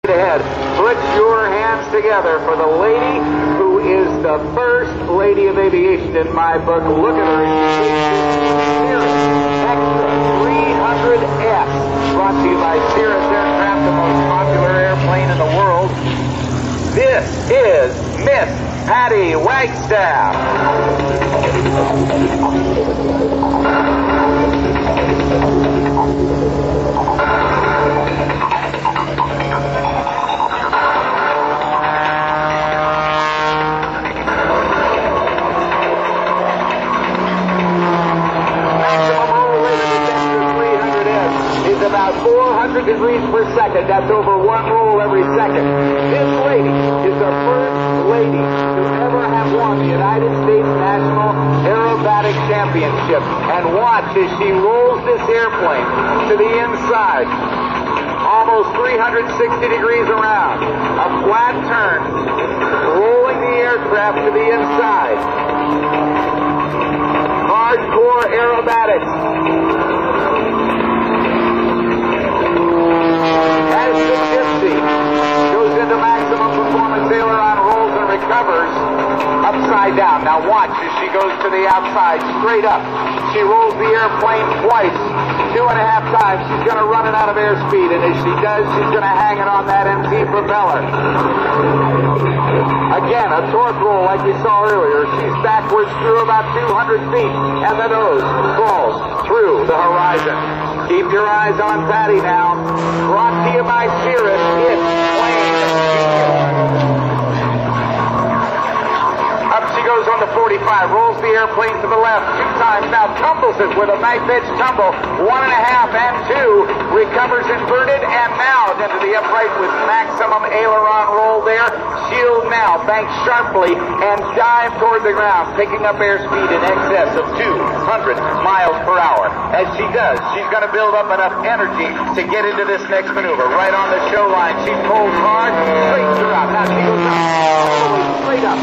Ahead. Put your hands together for the lady who is the first lady of aviation in my book. Look at her. Cirrus Extra 300S. Brought to you by Cirrus Aircraft, the most popular airplane in the world. This is Miss Patty Wagstaff. About 400 degrees per second. That's over one roll every second. This lady is the first lady to ever have won the United States National Aerobatic Championship. And watch as she rolls this airplane to the inside. Almost 360 degrees around. A flat turn. Rolling the aircraft to the inside. Hardcore aerobatics. As the gypsy goes into maximum performance aileron, rolls and recovers upside down. Now watch as she goes to the outside, straight up. She rolls the airplane twice, 2.5 times. She's going to run it out of airspeed, and as she does, she's going to hang it on that empty propeller. Again, a torque roll like we saw earlier. She's backwards through about 200 feet, and the nose falls through the horizon. Keep your eyes on Patty now. Brought to you by Cirrus. It's plain genius. Up she goes on the 45, rolls the airplane to the left 2 times, now tumbles it with a knife edge tumble, 1.5 and 2, recovers inverted, and now into the upright with maximum aileron roll there. Shield now, bank sharply, and dive toward the ground, picking up airspeed in excess of 200 miles per hour. As she does, she's going to build up enough energy to get into this next maneuver. Right on the show line, she pulls hard, straights her out. Now she goes up, straight up.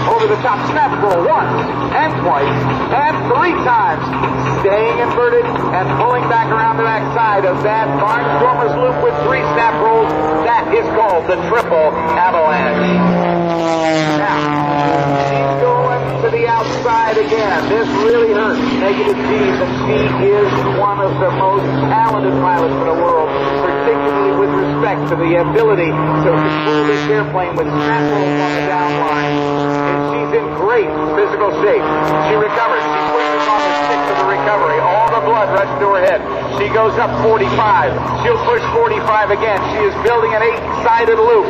Over the top, snap roll 1 and twice and 3 times. Staying inverted and pulling back around the back side of that barnstormer's loop with 3 snap rolls. That is called the triple avalanche. Now, she's going to the outside again. This really hurts. Negative G's, and she is one of the most talented pilots in the world, particularly with respect to the ability to control this airplane with snap rolls on the downline. She's in great physical shape. She recovers. She pushes on the stick to the recovery. All the blood rushes to her head. She goes up 45. She'll push 45 again. She is building an 8-sided loop.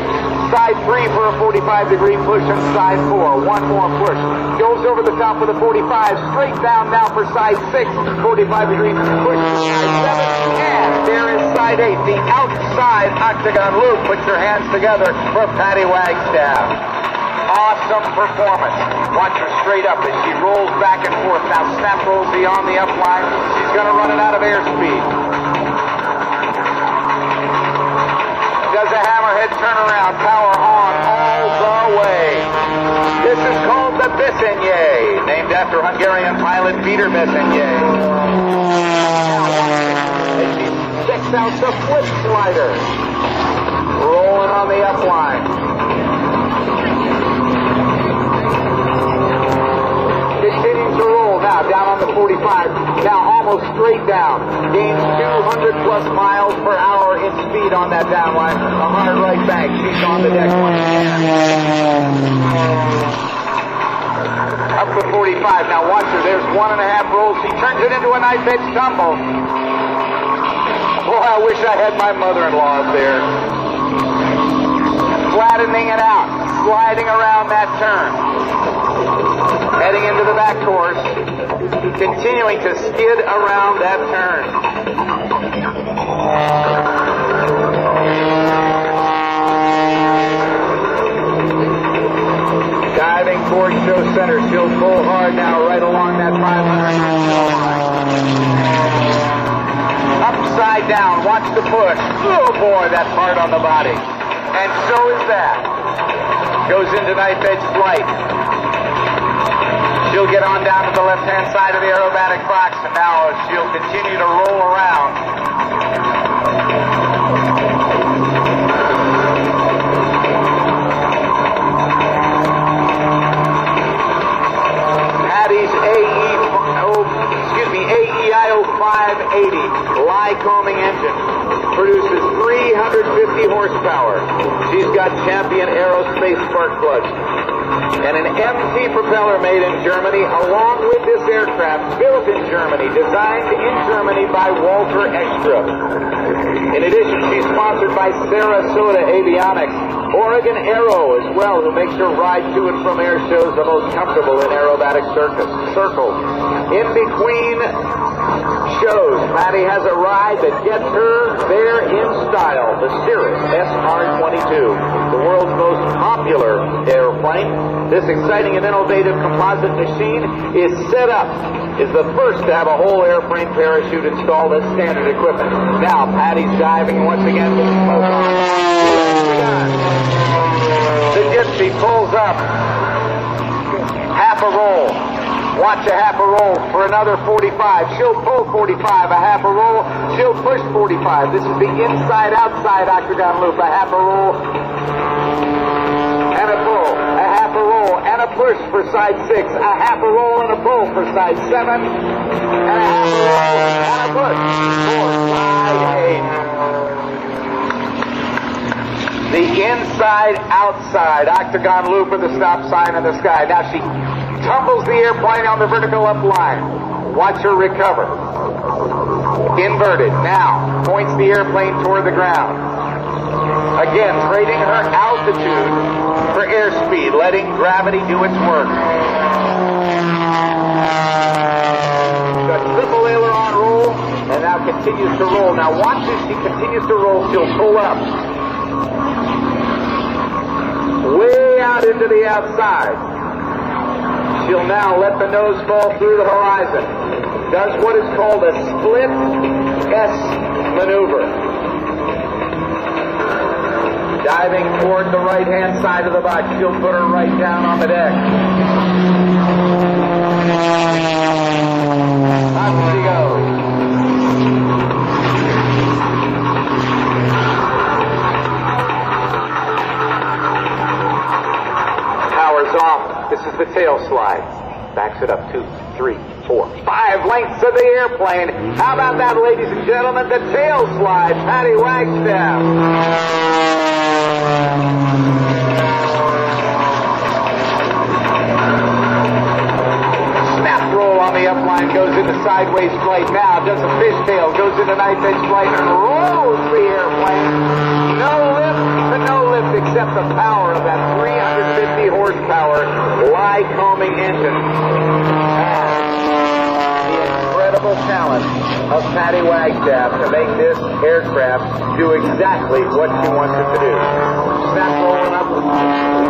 Side 3 for a 45-degree push and side 4. One more push. Goes over the top of the 45. Straight down now for side 6. 45-degree push to side 7. And there is side 8. The outside octagon loop. Put your hands together for Patty Wagstaff. Awesome performance. Watch her straight up as she rolls back and forth. Now snap rolls beyond the upline. She's going to run it out of airspeed. Does a hammerhead turnaround. Power on all the way. This is called the Bissigny, named after Hungarian pilot Peter Bissigny. Now as she sticks out the flip slider. Rolling on the upline. Continues to roll now, down on the 45, now almost straight down. Gains 200 plus miles per hour in speed on that downline. A hard right bank. She's on the deck once again. Up to 45, now watch her. There's 1.5 rolls. She turns it into a knife edge tumble. Boy, I wish I had my mother-in-law there. Flattening it out, sliding around that turn. Heading into the back course, continuing to skid around that turn. Diving towards show center, she'll pull hard now right along that 500 line. Upside down, watch the push. Oh boy, that's hard on the body. And so is that. Goes into knife edge flight. She'll get on down to the left-hand side of the aerobatic box, and now she'll continue to roll around. horsepower. She's got Champion Aerospace spark plugs. And an MT propeller made in Germany, along with this aircraft, built in Germany, designed in Germany by Walter Extra. In addition, she's sponsored by Sarasota Avionics, Oregon Aero as well, who makes her ride to and from air shows the most comfortable in aerobatic circles. In between shows, Patty has a ride that gets her there in style, the Cirrus SR-22, the world's most popular airplane. This exciting and innovative composite machine is the first to have a whole airplane parachute installed as standard equipment. Now, Patty's diving once again with the smoke on. The Gypsy pulls up. Half a roll. Watch a half a roll for another 45. She'll pull 45. A half a roll. She'll push 45. This is the inside-outside octagon loop. A half a roll. And a pull. A half a roll. And a push for side 6. A half a roll and a pull for side 7. And a half a roll and a push for side 8. The inside-outside octagon loop with the stop sign in the sky. Now she tumbles the airplane on the vertical up line. Watch her recover. Inverted. Now points the airplane toward the ground. Again, trading her altitude for airspeed, letting gravity do its work. The triple aileron roll, and now continues to roll. Now watch as she continues to roll. She'll pull up. Way out into the outside. She'll now let the nose fall through the horizon. Does what is called a split S maneuver. Diving toward the right-hand side of the box. She'll put her right down on the deck. Up she goes. Off. This is the tail slide. Backs it up 2, 3, 4, 5 lengths of the airplane. How about that, ladies and gentlemen? The tail slide. Patty Wagstaff. Snap roll on the upline, goes into sideways flight. Now does a fishtail, goes into knife edge flight and rolls the airplane. No lift to no lift except the power of that 350 horsepower Lycoming engine. And the incredible talent of Patty Wagstaff to make this aircraft do exactly what she wants it to do. Snap rolling up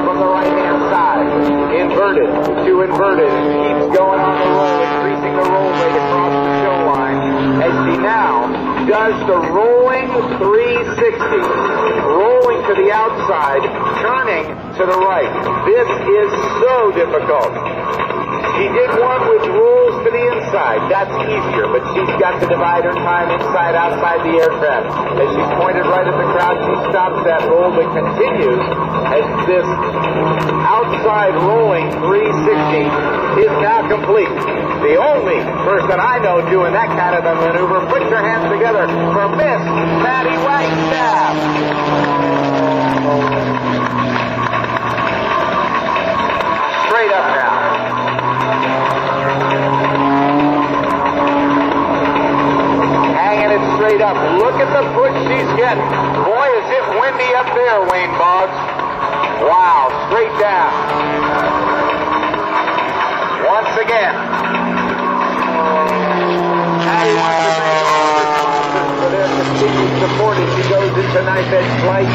from the right-hand side. Inverted to inverted. Keeps going on the roll, increasing the roll rate across the show line. As she now does the rolling 360. Rolling to the outside, turning to the right. This is so difficult. She did one with rolls to the inside. That's easier, but she's got to divide her time inside, outside the aircraft. As she's pointed right at the crowd, she stops that roll, but continues as this outside rolling 360 is now complete. The only person I know doing that kind of a maneuver. Put your hands together for Miss Patty Wagstaff. Straight up now. Hanging it straight up. Look at the push she's getting. Boy, is it windy up there, Wayne Boggs. Wow, straight down. Once again. Patty wants to thank all the sponsors for their continued support as she goes into knife edge flight.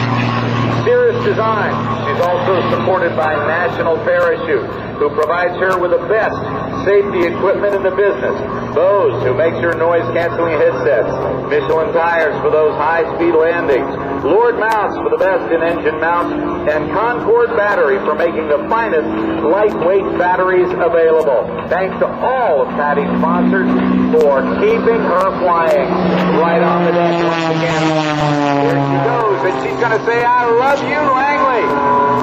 Cirrus Design. She's also supported by National Parachute, who provides her with the best safety equipment in the business. Bose, who makes her noise-canceling headsets. Michelin tires for those high-speed landings. Lord Mounts for the best in engine mounts. And Concord Battery for making the finest lightweight batteries available. Thanks to all of Patty's sponsors for keeping her flying right on the deck once again. Here she goes, and she's going to say, "I love you, Langley,"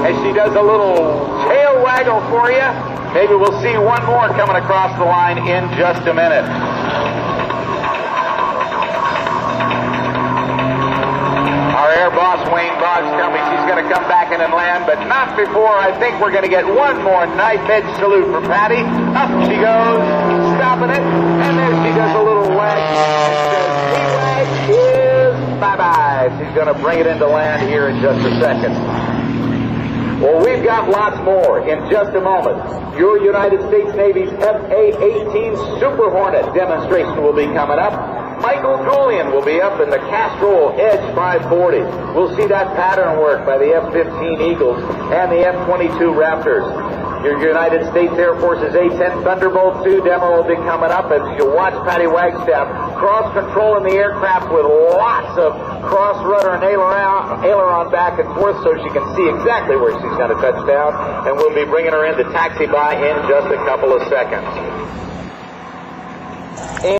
as she does a little tail waggle for you. Maybe we'll see one more coming across the line in just a minute. Our air boss, Wayne Boggs, tells me she's going to come back in and land, but not before I think we're going to get one more knife edge salute from Patty. Up she goes, stopping it, and there she does a little leg. It says, P-Wag is bye-bye. She's going to bring it into land here in just a second. Well, we've got lots more in just a moment. Your United States Navy's FA-18 Super Hornet demonstration will be coming up. Michael Julian will be up in the Castrol Edge 540. We'll see that pattern work by the F-15 Eagles and the F-22 Raptors. Your United States Air Force's A-10 Thunderbolt 2 demo will be coming up as you watch Patty Wagstaff cross-controlling the aircraft with lots of cross-rudder and aileron back and forth so she can see exactly where she's going to touch down, and we'll be bringing her into taxi by in just a couple of seconds.